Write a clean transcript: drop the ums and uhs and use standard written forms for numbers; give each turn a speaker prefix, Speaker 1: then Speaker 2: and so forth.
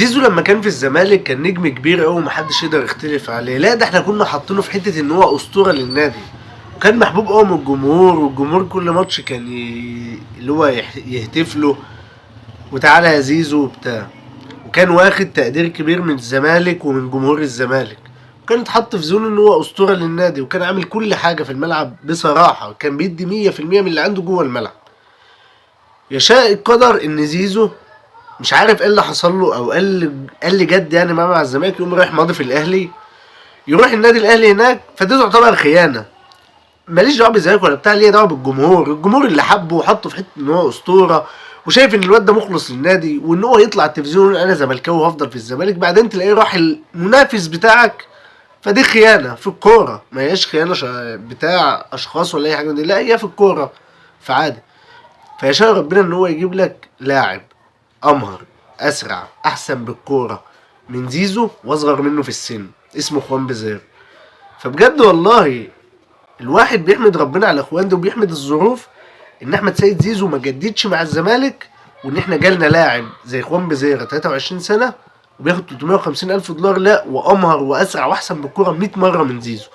Speaker 1: زيزو لما كان في الزمالك كان نجم كبير قوي محدش يقدر يختلف عليه. لا ده احنا كنا حاطينه في حته ان هو اسطوره للنادي، وكان محبوب قوي من الجمهور، والجمهور كل ماتش كان اللي هو يهتف له وتعالى يا زيزو وبتاع. وكان واخد تقدير كبير من الزمالك ومن جمهور الزمالك، وكان اتحط في زون ان هو اسطوره للنادي، وكان عامل كل حاجه في الملعب بصراحه، كان بيدي 100% من اللي عنده جوه الملعب. يشاء القدر ان زيزو مش عارف ايه اللي حصل له، او قال لي جد يعني مع الزمالك، يقوم رايح ماضي في الاهلي، يروح النادي الاهلي هناك، فدي تعتبر خيانه. ماليش دعوه بالزمالك ولا بتاع، ليه دعوه بالجمهور، الجمهور اللي حبه وحطه في حته ان هو اسطوره، وشايف ان الواد ده مخلص للنادي، وان هو يطلع على التلفزيون يقول انا زملكاوي وهفضل في الزمالك، بعدين تلاقيه راح المنافس بتاعك. فدي خيانه في الكوره، ما هياش خيانه بتاع اشخاص ولا اي حاجه دي، لا هي في الكوره فعادي. فيشاء ربنا ان هو يجيب لك لاعب امهر اسرع احسن بالكوره من زيزو واصغر منه في السن، اسمه خوان بزير. فبجد والله الواحد بيحمد ربنا على اخوان ده، وبيحمد الظروف ان احمد سيد زيزو ما جددش مع الزمالك، وان احنا جالنا لاعب زي خوان بزيرة 23 سنه وبياخد 350 الف دولار، لا وامهر واسرع واحسن بالكوره 100 مره من زيزو.